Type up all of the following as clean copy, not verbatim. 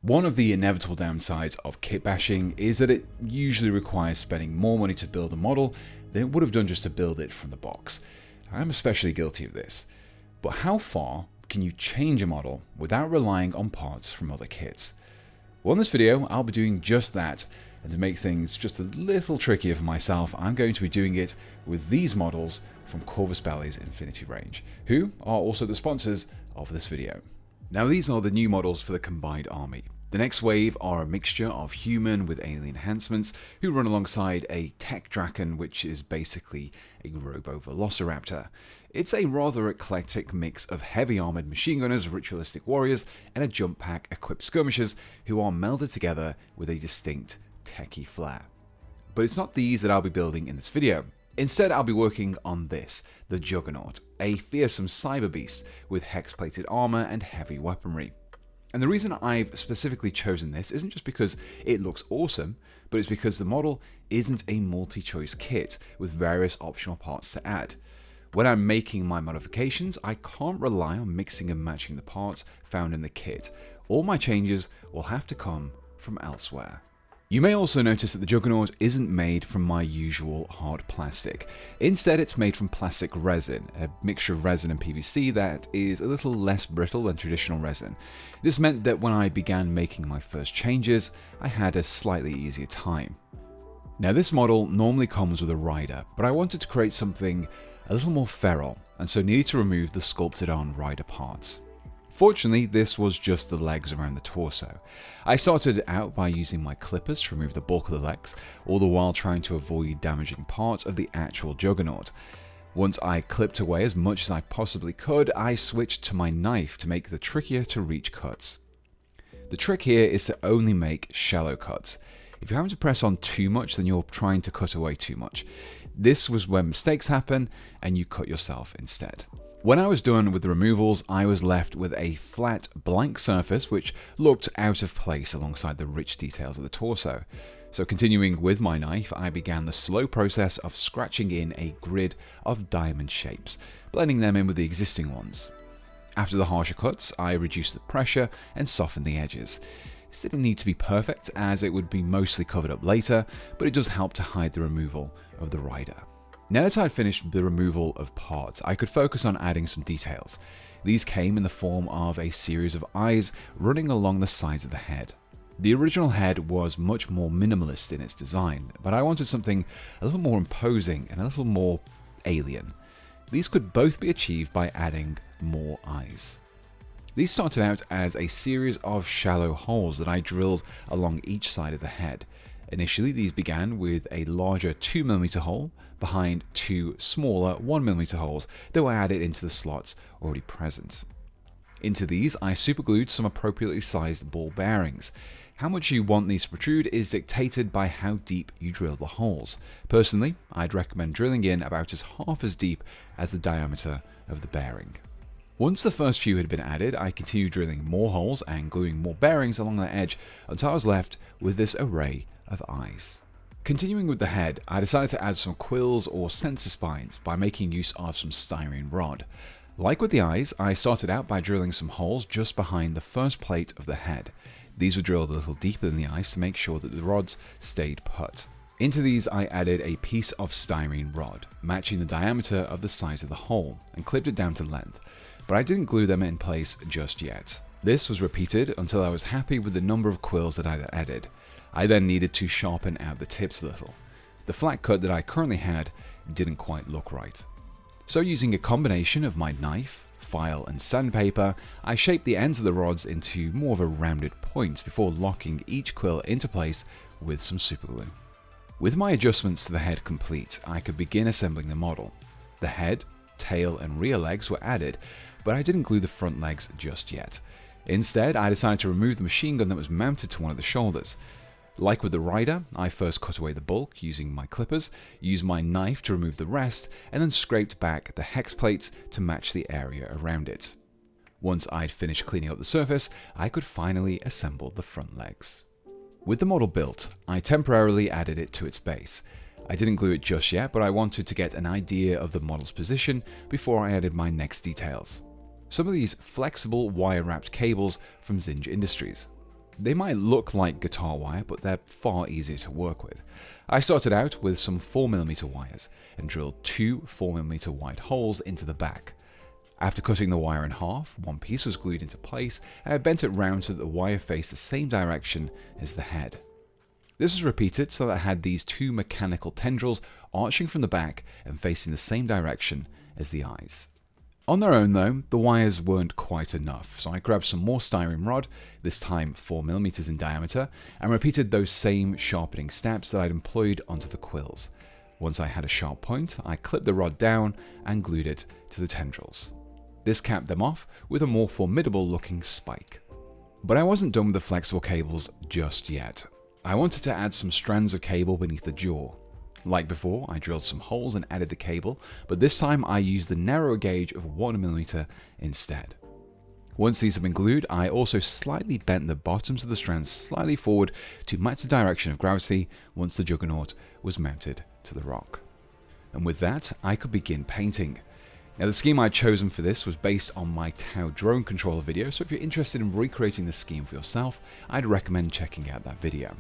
One of the inevitable downsides of kitbashing is that it usually requires spending more money to build a model than it would have done just to build it from the box. I'm especially guilty of this. But how far can you change a model without relying on parts from other kits? Well, in this video, I'll be doing just that, and to make things just a little trickier for myself, I'm going to be doing it with these models from Corvus Belli's Infinity range, who are also the sponsors of this video. Now, these are the new models for the combined army. The next wave are a mixture of human with alien enhancements who run alongside a tech draken, which is basically a robo-velociraptor. It's a rather eclectic mix of heavy armored machine gunners, ritualistic warriors, and a jump pack equipped skirmishers who are melded together with a distinct techie flair. But it's not these that I'll be building in this video. Instead, I'll be working on this, the Juggernaut, a fearsome cyber beast with hex-plated armor and heavy weaponry. And the reason I've specifically chosen this isn't just because it looks awesome, but it's because the model isn't a multi-choice kit with various optional parts to add. When I'm making my modifications, I can't rely on mixing and matching the parts found in the kit. All my changes will have to come from elsewhere. You may also notice that the Juggernaut isn't made from my usual hard plastic. Instead, it's made from plastic resin, a mixture of resin and PVC that is a little less brittle than traditional resin. This meant that when I began making my first changes, I had a slightly easier time. Now, this model normally comes with a rider, but I wanted to create something a little more feral, and so needed to remove the sculpted on rider parts. Fortunately, this was just the legs around the torso. I started out by using my clippers to remove the bulk of the legs, all the while trying to avoid damaging parts of the actual Juggernaut. Once I clipped away as much as I possibly could, I switched to my knife to make the trickier to reach cuts. The trick here is to only make shallow cuts. If you're having to press on too much, then you're trying to cut away too much. This was when mistakes happen and you cut yourself instead. When I was done with the removals, I was left with a flat, blank surface which looked out of place alongside the rich details of the torso. So continuing with my knife, I began the slow process of scratching in a grid of diamond shapes, blending them in with the existing ones. After the harsher cuts, I reduced the pressure and softened the edges. This didn't need to be perfect, as it would be mostly covered up later, but it does help to hide the removal of the rider. Now that I'd finished the removal of parts, I could focus on adding some details. These came in the form of a series of eyes running along the sides of the head. The original head was much more minimalist in its design, but I wanted something a little more imposing and a little more alien. These could both be achieved by adding more eyes. These started out as a series of shallow holes that I drilled along each side of the head. Initially, these began with a larger 2mm hole behind two smaller 1mm holes that were added into the slots already present. Into these, I superglued some appropriately sized ball bearings. How much you want these to protrude is dictated by how deep you drill the holes. Personally, I'd recommend drilling in about half as deep as the diameter of the bearing. Once the first few had been added, I continued drilling more holes and gluing more bearings along the edge until I was left with this array of eyes. Continuing with the head, I decided to add some quills or sensor spines by making use of some styrene rod. Like with the eyes, I started out by drilling some holes just behind the first plate of the head. These were drilled a little deeper than the eyes to make sure that the rods stayed put. Into these, I added a piece of styrene rod, matching the diameter of the size of the hole, and clipped it down to length, but I didn't glue them in place just yet. This was repeated until I was happy with the number of quills that I'd added. I then needed to sharpen out the tips a little. The flat cut that I currently had didn't quite look right. So using a combination of my knife, file and sandpaper, I shaped the ends of the rods into more of a rounded point before locking each quill into place with some superglue. With my adjustments to the head complete, I could begin assembling the model. The head, tail and rear legs were added, but I didn't glue the front legs just yet. Instead, I decided to remove the machine gun that was mounted to one of the shoulders. Like with the rider, I first cut away the bulk using my clippers, used my knife to remove the rest, and then scraped back the hex plates to match the area around it. Once I'd finished cleaning up the surface, I could finally assemble the front legs. With the model built, I temporarily added it to its base. I didn't glue it just yet, but I wanted to get an idea of the model's position before I added my next details. Some of these flexible wire-wrapped cables from Zinge Industries. They might look like guitar wire, but they're far easier to work with. I started out with some 4mm wires and drilled two 4mm wide holes into the back. After cutting the wire in half, one piece was glued into place and I bent it round so that the wire faced the same direction as the head. This was repeated so that I had these two mechanical tendrils arching from the back and facing the same direction as the eyes. On their own though, the wires weren't quite enough, so I grabbed some more styrene rod, this time 4mm in diameter, and repeated those same sharpening steps that I'd employed onto the quills. Once I had a sharp point, I clipped the rod down and glued it to the tendrils. This capped them off with a more formidable looking spike. But I wasn't done with the flexible cables just yet. I wanted to add some strands of cable beneath the jaw. Like before, I drilled some holes and added the cable, but this time I used the narrower gauge of 1mm instead. Once these have been glued, I also slightly bent the bottoms of the strands slightly forward to match the direction of gravity once the juggernaut was mounted to the rock. And with that, I could begin painting. Now the scheme I'd chosen for this was based on my Tau drone controller video, so if you're interested in recreating this scheme for yourself, I'd recommend checking out that video.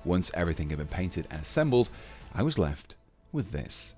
Once everything had been painted and assembled, I was left with this.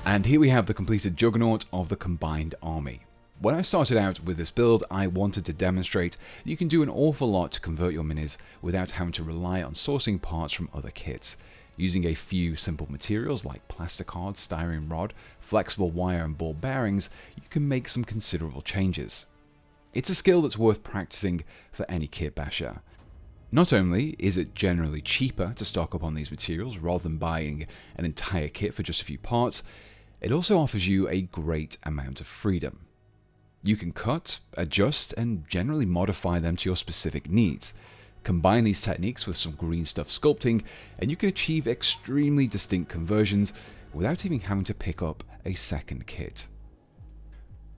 And here we have the completed juggernaut of the combined army. When I started out with this build, I wanted to demonstrate that you can do an awful lot to convert your minis without having to rely on sourcing parts from other kits. Using a few simple materials like plasticard, styrene rod, flexible wire and ball bearings, you can make some considerable changes. It's a skill that's worth practicing for any kit basher. Not only is it generally cheaper to stock up on these materials rather than buying an entire kit for just a few parts, it also offers you a great amount of freedom. You can cut, adjust, and generally modify them to your specific needs. Combine these techniques with some green stuff sculpting, and you can achieve extremely distinct conversions without even having to pick up a second kit.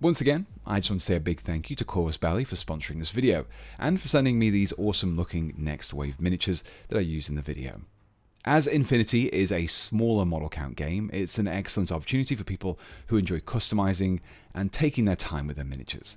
Once again, I just want to say a big thank you to Corvus Belli for sponsoring this video, and for sending me these awesome looking Next Wave miniatures that I use in the video. As Infinity is a smaller model count game, it's an excellent opportunity for people who enjoy customizing and taking their time with their miniatures.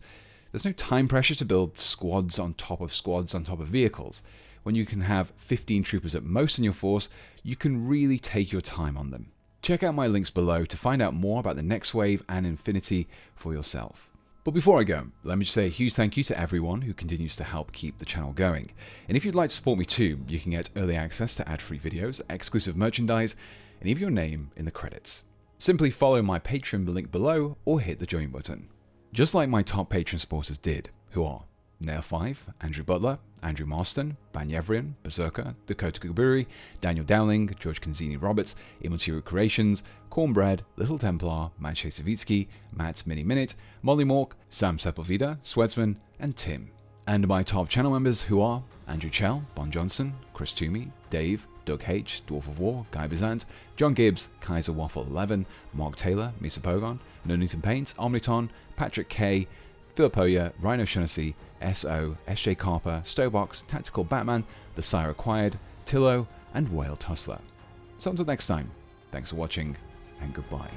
There's no time pressure to build squads on top of vehicles. When you can have 15 troopers at most in your force, you can really take your time on them. Check out my links below to find out more about the Next Wave and Infinity for yourself. But before I go, let me just say a huge thank you to everyone who continues to help keep the channel going. And if you'd like to support me too, you can get early access to ad-free videos, exclusive merchandise, and even your name in the credits. Simply follow my Patreon link below or hit the join button. Just like my top Patreon supporters did, who are Nail5, Andrew Butler, Andrew Marston, Banyevrian, Berserker, Dakota Kuburi, Daniel Dowling, George Kanzini Roberts, Immaterial Creations, Cornbread, Little Templar, Maciej Savitsky, Matt Mini Minute, Molly Mork, Sam Sepulveda, Swedsman, and Tim. And my top channel members who are Andrew Chell, Bon Johnson, Chris Toomey, Dave, Doug H, Dwarf of War, Guy Bizant, John Gibbs, Kaiser Waffle 11, Mark Taylor, Misa Pogon, No Newton Paints, Omniton, Patrick K, Philippoia, Rhino Shaughnessy, SO, SJ Carper, Stowbox, Tactical Batman, The Sire Acquired, Tillo, and Whale Tussler. So until next time, thanks for watching, and goodbye.